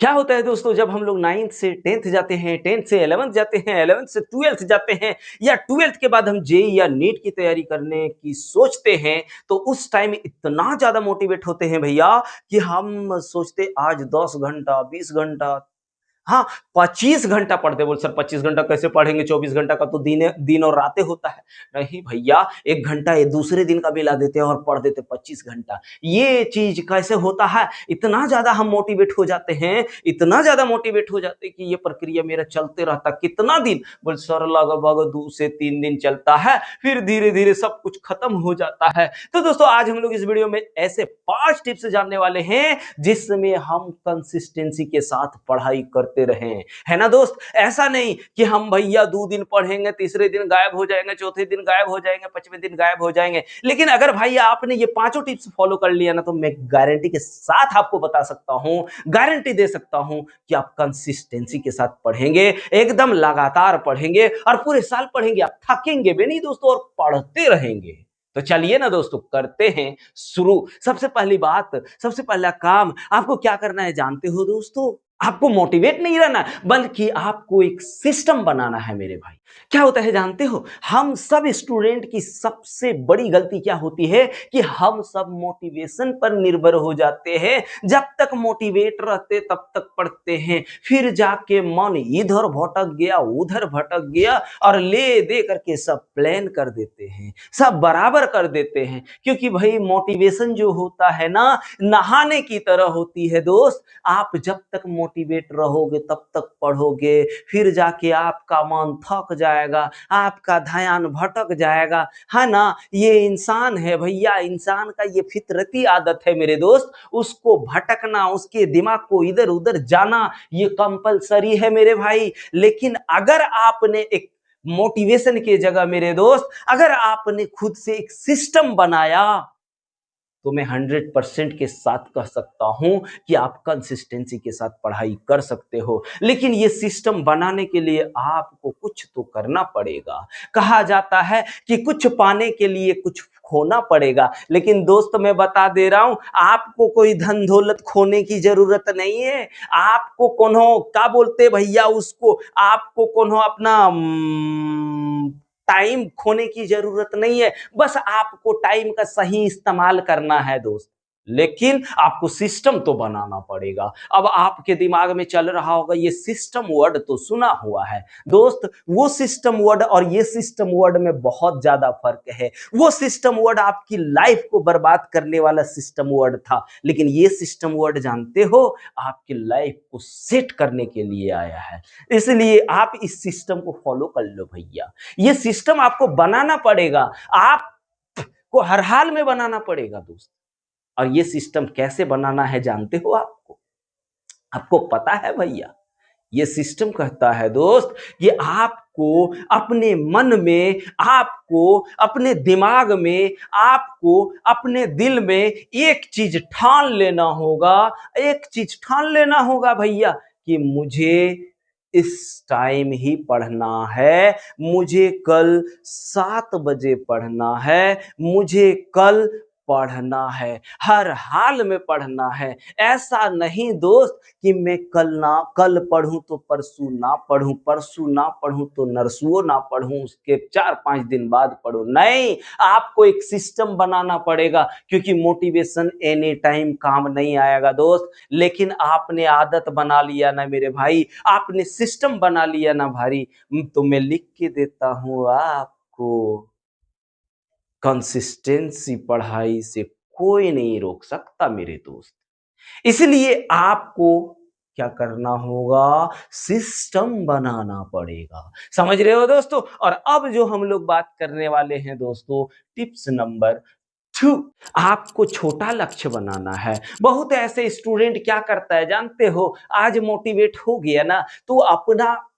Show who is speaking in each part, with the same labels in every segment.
Speaker 1: क्या होता है दोस्तों, जब हम लोग 9th से 10th जाते हैं, 10th से 11th जाते हैं, 11th से 12th जाते हैं या 12th के बाद हम जेईई या नीट की तैयारी करने की सोचते हैं, तो उस टाइम इतना ज़्यादा मोटिवेट होते हैं भैया कि हम सोचते आज 10 घंटा, 20 घंटा, हाँ, 25 घंटा पढ़ते। बोल सर 25 घंटा कैसे पढ़ेंगे? 24 घंटा का तो दिन और रातें होता है। नहीं भैया, 1 घंटा ये दूसरे दिन का मिला देते हैं और पढ़ देते 25 घंटा। ये चीज़ कैसे होता है? इतना ज़्यादा हम मोटिवेट हो जाते हैं, इतना ज़्यादा मोटिवेट हो जाते हैं कि ये प्रक्रिया मेरा चलते रहता कितना दिन? बोले सर लगभग 2 से 3 दिन चलता है, फिर धीरे-धीरे सब कुछ खत्म हो जाता है। तो दोस्तों आज हम लोग इस वीडियो में ऐसे 5 टिप्स जानने वाले हैं जिसमें हम कंसिस्टेंसी के साथ पढ़ाई करते रहें, है ना दोस्त? ऐसा नहीं कि हम भैया 2 दिन पढ़ेंगे, तीसरे दिन गायब हो जाएंगे, चौथे दिन गायब हो जाएंगे, 5वें दिन गायब हो जाएंगे। लेकिन अगर भाई आपने ये पांचों टिप्स फॉलो कर लिया ना, तो मैं गारंटी के साथ आपको बता सकता हूं, गारंटी दे सकता हूं कि आप कंसिस्टेंसी के साथ पढ़ेंगे, एकदम लगातार पढ़ेंगे और पूरे साल पढ़ेंगे। आप थकेंगे भी नहीं दोस्तों और पढ़ते रहेंगे। तो चलिए ना दोस्तों, करते हैं शुरू। सबसे पहली बात, सबसे पहला काम आपको क्या करना है जानते हो दोस्तों? आपको मोटिवेट नहीं रहना, बल्कि आपको एक सिस्टम बनाना है मेरे भाई। क्या होता है जानते हो? हम सब स्टूडेंट की सबसे बड़ी गलती क्या होती है कि हम सब मोटिवेशन पर निर्भर हो जाते हैं। जब तक मोटिवेट रहते तब तक पढ़ते हैं, फिर जाके मन इधर भटक गया, उधर भटक गया और ले दे करके सब प्लान कर देते हैं, सब बराबर कर देते हैं। क्योंकि भाई मोटिवेशन जो होता है ना, नहाने की तरह होती है दोस्त। आप जब तक मोटिवेट रहोगे तब तक पढ़ोगे, फिर जाके आपका मन थक जाएगा, आपका ध्यान भटक जाएगा, है ना? ये इंसान है भैया, इंसान का ये फितरती आदत है मेरे दोस्त। उसको भटकना, उसके दिमाग को इधर उधर जाना, ये कंपलसरी है मेरे भाई। लेकिन अगर आपने एक मोटिवेशन की जगह मेरे दोस्त, अगर आपने खुद से एक सिस्टम बनाया, तो मैं 100% के साथ कह सकता हूं कि आप कंसिस्टेंसी के साथ पढ़ाई कर सकते हो। लेकिन ये सिस्टम बनाने के लिए आपको कुछ तो करना पड़ेगा। कहा जाता है कि कुछ पाने के लिए कुछ खोना पड़ेगा। लेकिन दोस्त मैं बता दे रहा हूं, आपको कोई धन दौलत खोने की जरूरत नहीं है। आपको कोनो क्या बोलते भैया उसको, आपको कोनो अपना टाइम खोने की जरूरत नहीं है। बस आपको टाइम का सही इस्तेमाल करना है दोस्त। लेकिन आपको सिस्टम तो बनाना पड़ेगा। अब आपके दिमाग में चल रहा होगा ये सिस्टम वर्ड तो सुना हुआ है दोस्त। वो सिस्टम वर्ड और ये सिस्टम वर्ड में बहुत ज्यादा फर्क है। वो सिस्टम वर्ड आपकी लाइफ को बर्बाद करने वाला सिस्टम वर्ड था, लेकिन ये सिस्टम वर्ड जानते हो, आपकी लाइफ को सेट करने के लिए आया है। इसलिए आप इस सिस्टम को फॉलो कर लो भैया। ये सिस्टम आपको बनाना पड़ेगा, आपको हर हाल में बनाना पड़ेगा दोस्त। और ये सिस्टम कैसे बनाना है जानते हो? आपको आपको पता है भैया? ये सिस्टम कहता है दोस्त कि आपको अपने मन में, आपको अपने दिमाग में, आपको अपने दिल में एक चीज ठान लेना होगा, एक चीज ठान लेना होगा भैया कि मुझे इस टाइम ही पढ़ना है, मुझे कल 7 बजे पढ़ना है, मुझे कल पढ़ना है, हर हाल में पढ़ना है। ऐसा नहीं दोस्त कि मैं कल पढ़ूं तो परसों ना पढ़ूं, परसों ना पढ़ूं तो नरसुओ ना पढ़ूं, उसके 4-5 दिन बाद पढ़ूं। नहीं, आपको एक सिस्टम बनाना पड़ेगा, क्योंकि मोटिवेशन एनी टाइम काम नहीं आएगा दोस्त। लेकिन आपने आदत बना लिया ना मेरे भाई, आपने सिस्टम बना लिया ना भाई, तो मैं लिख के देता हूं आपको, कंसिस्टेंसी पढ़ाई से कोई नहीं रोक सकता मेरे दोस्त। इसलिए आपको क्या करना होगा? सिस्टम बनाना पड़ेगा। समझ रहे हो दोस्तों? और अब जो हम लोग बात करने वाले हैं दोस्तों, टिप्स नंबर 2, आपको छोटा लक्ष्य बनाना है। बहुत ऐसे स्टूडेंट क्या करता है जानते हो? आज मोटिवेट हो गया ना, तो अपना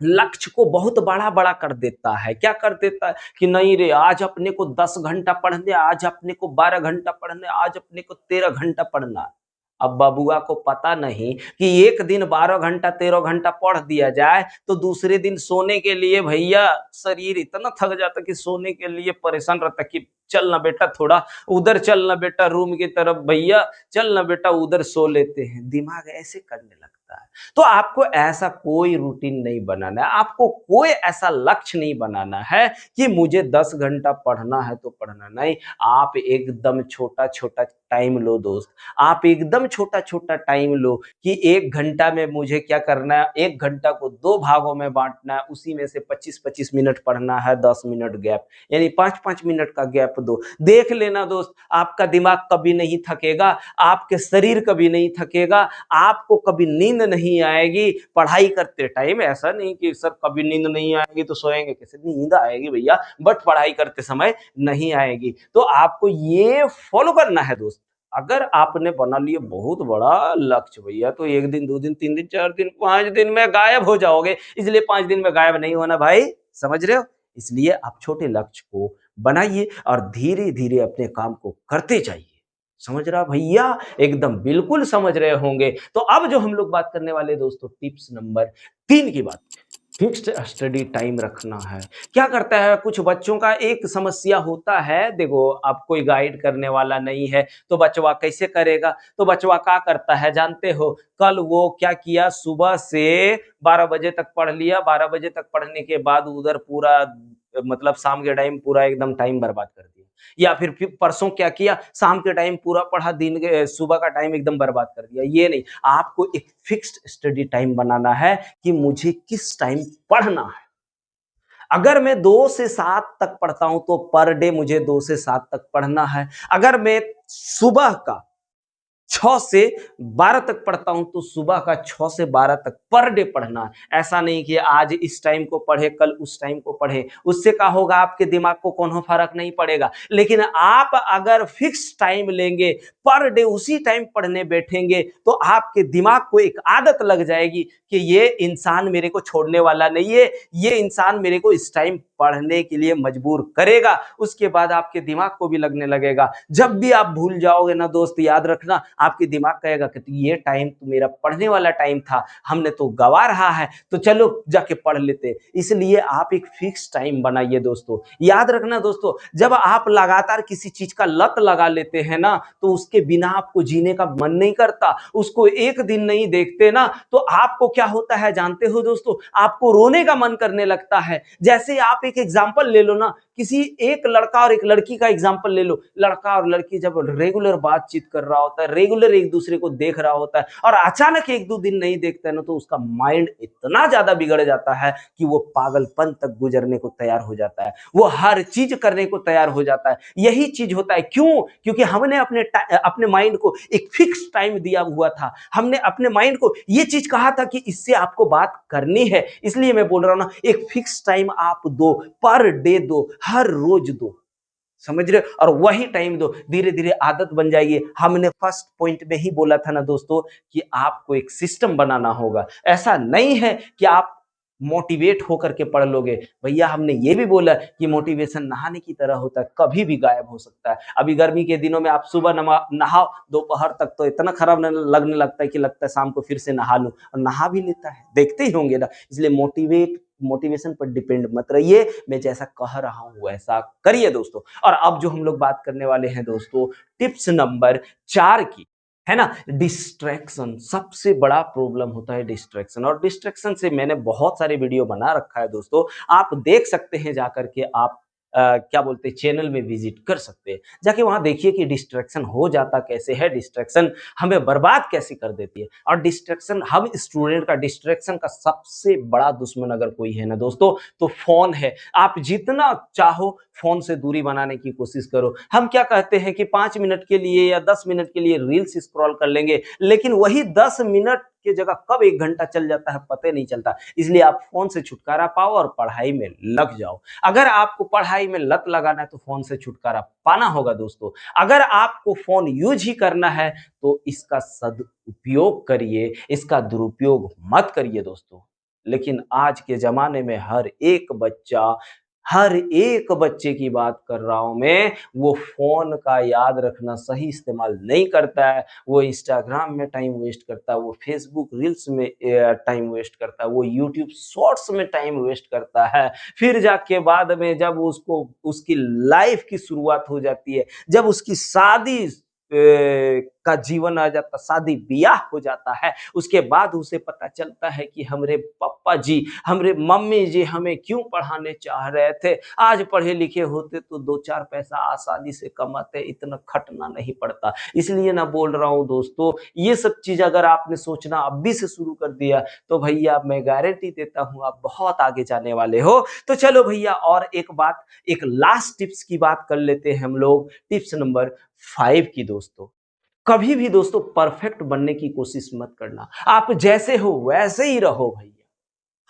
Speaker 1: लक्ष्य को बहुत बड़ा-बड़ा कर देता है। क्या कर देता है कि नहीं रे, आज अपने को 10 घंटा पढ़ने, आज अपने को 12 घंटा पढ़ने, आज अपने को 13 घंटा पढ़ना है। अब बबुआ को पता नहीं कि एक दिन 12 घंटा 13 घंटा पढ़ दिया जाए तो दूसरे दिन सोने के लिए भैया शरीर इतना थक जाता कि सोने के लिए परेशान रहता कि चल ना बेटा थोड़ा उधर चल ना बेटा रूम की तरफ, भैया चल ना बेटा उधर सो लेते हैं, दिमाग ऐसे करने लगता है। तो आपको ऐसा कोई रूटीन नहीं बनाना है, आपको कोई ऐसा लक्ष्य नहीं बनाना है कि मुझे 10 घंटा पढ़ना है तो पढ़ना नहीं। आप एकदम छोटा-छोटा टाइम लो दोस्त, आप एकदम छोटा-छोटा टाइम लो कि 1 घंटा में मुझे क्या करना है, 1 घंटा को 2 भागों में बाँटना है, उसी में से 25-25 मिनट पढ़ना है, 10 मिनट गैप, यानी 5-5 मिनट का गैप दो। देख लेना दोस्त, आपका दिमाग कभी नहीं थकेगा, आपके शरीर कभी नहीं थकेगा, आपको कभी नींद नहीं आएगी। पढ़ाई करते टाइम ऐसा नहीं कि सर कभी नींद नहीं आएगी तो सोएँगे कैसे? नींद आएगी भैया, बट पढ़ाई करते समय नहीं आएगी। तो आपको ये फॉलो करना है दोस्त। अगर आपने बना लिया बहुत बड़ा लक्ष्य भैया तो 1 दिन, 2 दिन, 3 दिन, 4 दिन, 5 दिन में गायब हो जाओगे। इसलिए 5 दिन में गायब नहीं होना भाई, समझ रहे हो? इसलिए आप छोटे लक्ष्य को बनाइए और धीरे-धीरे अपने काम को करते जाइए। समझ रहा भैया? एकदम बिल्कुल समझ रहे होंगे। तो अब जो हम लोग बात करने वाले हैं दोस्तों टिप्स नंबर 3 की बात। फिक्स्ड स्टडी टाइम रखना है। क्या करता है कुछ बच्चों का एक समस्या होता है, देखो अब कोई गाइड करने वाला नहीं है, तो बचवा कैसे करेगा? तो बचवा क्या करता है जानते हो? कल वो क्या किया सुबह से 12 बजे तक पढ़ लिया, 12 बजे तक पढ़ने के बाद उधर पूरा मतलब शाम के टाइम पूरा एकदम टाइम बर्बाद कर दिया। या फिर परसों क्या किया, शाम के टाइम पूरा पढ़ा, दिन के सुबह का टाइम एकदम बर्बाद कर दिया। ये नहीं, आपको एक फिक्स्ड स्टडी टाइम बनाना है कि मुझे किस टाइम पढ़ना है। अगर मैं 2 से 7 तक पढ़ता हूं तो पर डे मुझे 2 से 7 तक पढ़ना है। अगर मैं सुबह का 6 से 12 तक पढ़ता हूं तो सुबह का 6 से 12 तक पर डे पढ़ना है। ऐसा नहीं कि आज इस टाइम को पढ़े, कल उस टाइम को पढ़े। उससे क्या होगा, आपके दिमाग को कोनो फर्क नहीं पड़ेगा। लेकिन आप अगर फिक्स टाइम लेंगे, पर डे उसी टाइम पढ़ने बैठेंगे, तो आपके दिमाग को एक आदत लग जाएगी कि ये इंसान मेरे को छोड़ने वाला नहीं है, ये इंसान मेरे को इस टाइम पढ़ने के लिए मजबूर करेगा। उसके बाद आपके दिमाग को भी लगने लगेगा। जब भी आप भूल जाओगे ना दोस्त, याद रखना, आपके दिमाग कहेगा कि ये टाइम तो मेरा पढ़ने वाला टाइम था, हमने तो गवा रहा है, तो चलो जाके पढ़ लेते। इसलिए आप एक फिक्स टाइम बनाइए दोस्तों। याद रखना दोस्तों, जब आप लगातार किसी चीज का लत लगा लेते हैं ना, तो उसके बिना आपको जीने का मन नहीं करता। उसको एक दिन नहीं देखते ना, तो आपको क्या होता है जानते हो दोस्तों, आपको रोने का मन करने लगता है। जैसे आप एक एग्जाम्पल ले लो ना, किसी एक लड़का और एक लड़की का एग्जाम्पल ले लो। लड़का और लड़की जब रेगुलर बातचीत कर रहा होता है, रेगुलर एक दूसरे को देख रहा होता है, और अचानक 1-2 दिन नहीं देखता है ना, तो उसका माइंड इतना ज्यादा बिगड़ जाता है कि वो पागलपन तक गुजरने को तैयार हो जाता है, वो हर चीज करने को तैयार हो जाता है। यही चीज होता है, क्यों? क्योंकि हमने अपने माइंड को एक फिक्स टाइम दिया हुआ था। हमने अपने माइंड को ये चीज कहा था कि इससे आपको बात करनी है। इसलिए मैं बोल रहा हूं ना, एक फिक्स टाइम आप दो, पर डे दो, हर रोज दो। समझ रहे हो? और वही टाइम दो, धीरे धीरे आदत बन जाएगी। हमने फर्स्ट पॉइंट में ही बोला था ना दोस्तों कि आपको एक सिस्टम बनाना होगा। ऐसा नहीं है कि आप मोटिवेट होकर के पढ़ लोगे। भैया हमने ये भी बोला कि मोटिवेशन नहाने की तरह होता है, कभी भी गायब हो सकता है। अभी गर्मी के दिनों में आप सुबह नहाओ, दोपहर तक तो इतना खराब लगने लगता है कि लगता है शाम को फिर से नहा लूं, और नहा भी लेता है, देखते ही होंगे ना। इसलिए मोटिवेशन पर डिपेंड मत रहिए, मैं जैसा कह रहा हूं वैसा करिए दोस्तों। और अब जो हम लोग बात करने वाले हैं दोस्तों, टिप्स नंबर 4 की, है ना, डिस्ट्रैक्शन। सबसे बड़ा प्रॉब्लम होता है डिस्ट्रैक्शन, और डिस्ट्रैक्शन से मैंने बहुत सारे वीडियो बना रखा है दोस्तों, आप देख सकते हैं जाकर के। आप क्या बोलते हैं, चैनल में विजिट कर सकते हैं, जाके वहां देखिए कि डिस्ट्रैक्शन हो जाता कैसे है, डिस्ट्रैक्शन हमें बर्बाद कैसे कर देती है। और डिस्ट्रैक्शन, हम स्टूडेंट का डिस्ट्रैक्शन का सबसे बड़ा दुश्मन अगर कोई है ना दोस्तों, तो फोन है। आप जितना चाहो फोन से दूरी बनाने की कोशिश करो। हम क्या कहते हैं कि 5 मिनट के लिए या 10 मिनट के लिए रील्स स्क्रॉल कर लेंगे, लेकिन वही 10 मिनट की जगह कब 1 घंटा चल जाता है पता नहीं चलता। इसलिए आप फोन से छुटकारा पाओ और पढ़ाई में लग जाओ। अगर आपको पढ़ाई में लत लगाना है तो फोन से छुटकारा पाना होगा दोस्तों। अगर आपको फोन यूज ही करना है तो इसका सदुपयोग करिए, इसका दुरुपयोग मत करिए दोस्तों। लेकिन आज के जमाने में हर एक बच्चा हर एक बच्चे की बात कर रहा हूँ मैं, वो फ़ोन का याद रखना सही इस्तेमाल नहीं करता है, वो इंस्टाग्राम में टाइम वेस्ट करता है, वो फेसबुक रील्स में टाइम वेस्ट करता है, वो यूट्यूब शॉर्ट्स में टाइम वेस्ट करता है। फिर जाके बाद में जब उसको उसकी लाइफ़ की शुरुआत हो जाती है, जब उसकी शादी का जीवन आ जाता, शादी-ब्याह हो जाता है, उसके बाद उसे पता चलता है कि हमरे पापा जी, हमरे मम्मी जी हमें क्यों पढ़ाने चाह रहे थे। आज पढ़े-लिखे होते तो 2-4 पैसा आसानी से कमाते, इतना खटना नहीं पड़ता। इसलिए ना बोल रहा हूँ दोस्तों, ये सब चीज़ अगर आपने सोचना अभी से शुरू कर दिया, तो भैया मैं गारंटी देता हूँ आप बहुत आगे जाने वाले हो। तो चलो भैया और एक बात, एक लास्ट टिप्स की बात कर लेते हैं हम लोग, टिप्स नंबर 5 की दोस्तों। कभी भी दोस्तों परफेक्ट बनने की कोशिश मत करना। आप जैसे हो वैसे ही रहो भैया।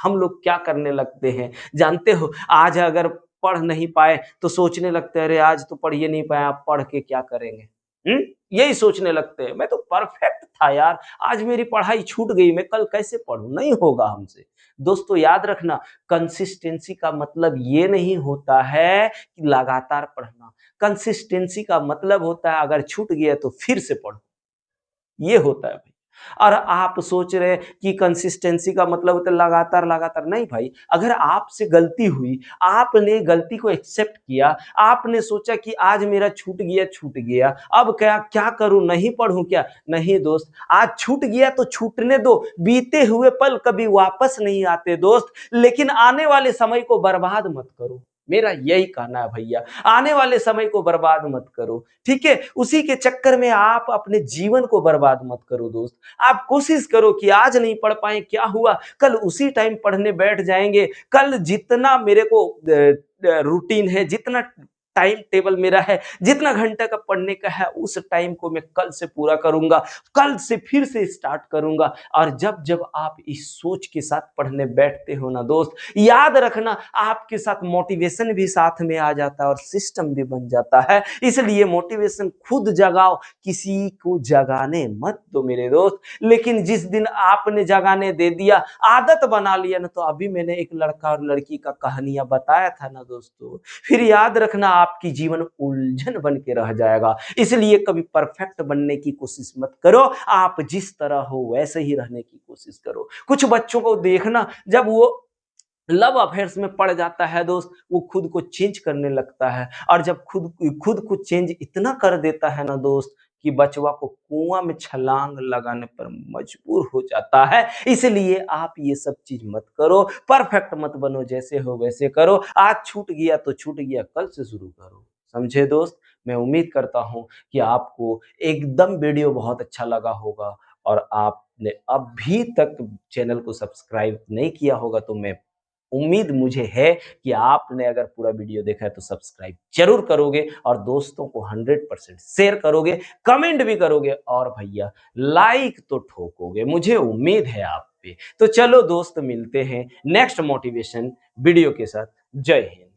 Speaker 1: हम लोग क्या करने लगते हैं जानते हो? आज अगर पढ़ नहीं पाए तो सोचने लगते हैं अरे आज तो पढ़ ही नहीं पाया, अब पढ़ के क्या करेंगे? हुँ? यही सोचने लगते हैं। मैं तो परफेक्ट था यार, आज मेरी पढ़ाई छूट गई, मैं कल कैसे पढ़ूँ? नहीं होगा हमसे। दोस्तों याद रखना, कंसिस्टेंसी का मतलब ये नहीं होता है कि लगातार पढ़ना। कंसिस्टेंसी का मतलब होता है अगर छूट गया तो फिर से पढ़ो। ये होता है भाई। और आप सोच रहे हैं कि कंसिस्टेंसी का मतलब होता है लगातार, लगातार नहीं भाई। अगर आपसे गलती हुई, आपने गलती को एक्सेप्ट किया, आपने सोचा कि आज मेरा छूट गया, अब क्या क्या करूँ नहीं पढ़ूँ क्या? नहीं दोस्त, आज छूट गया तो छूटने दो, बीते हुए पल कभी वापस नहीं आते दोस्त, लेकिन आने वाले समय को बर्बाद मत करो। मेरा यही कहना है भैया, आने वाले समय को बर्बाद मत करो। ठीक है? उसी के चक्कर में आप अपने जीवन को बर्बाद मत करो दोस्त। आप कोशिश करो कि आज नहीं पढ़ पाए, क्या हुआ? कल उसी टाइम पढ़ने बैठ जाएँगे। कल जितना मेरे को रूटीन है, जितना टाइम टेबल मेरा है, जितना घंटे का पढ़ने का है, उस टाइम को मैं कल से पूरा करूँगा। कल से फिर से स्टार्ट करूँगा और जब-जब आप इस सोच के साथ पढ़ने बैठते हो ना दोस्त, याद रखना आपके साथ मोटिवेशन भी साथ में आ जाता है और सिस्टम भी बन जाता है। इसलिए मोटिवेशन खुद जगाओ, किसी को जगाने मत दो मेरे दोस्त। लेकिन जिस दिन आपने जगाने दे दिया, आदत बना लिया ना, तो अभी मैंने एक लड़का और लड़की का कहानियाँ बताया था ना दोस्तों, फिर याद रखना आपकी जीवन उलझन बन के रह जाएगा। इसलिए कभी परफेक्ट बनने की कोशिश मत करो, आप जिस तरह हो वैसे ही रहने की कोशिश करो। कुछ बच्चों को देखना, जब वो लव अफेयर्स में पड़ जाता है दोस्त, वो खुद को चेंज करने लगता है और जब खुद खुद को चेंज इतना कर देता है ना दोस्त कि बचवा को कुआं में छलांग लगाने पर मजबूर हो जाता है। इसलिए आप ये सब चीज मत करो, परफेक्ट मत बनो, जैसे हो वैसे करो। आज छूट गया तो छूट गया, कल से शुरू करो। समझे दोस्त? मैं उम्मीद करता हूँ कि आपको एकदम वीडियो बहुत अच्छा लगा होगा और आपने अभी तक चैनल को सब्सक्राइब नहीं किया होगा तो मैं उम्मीद मुझे है कि आपने अगर पूरा वीडियो देखा है तो सब्सक्राइब ज़रूर करोगे और दोस्तों को 100% शेयर करोगे, कमेंट भी करोगे और भैया लाइक तो ठोकोगे, मुझे उम्मीद है आप पे। तो चलो दोस्त मिलते हैं नेक्स्ट मोटिवेशन वीडियो के साथ। जय हिंद।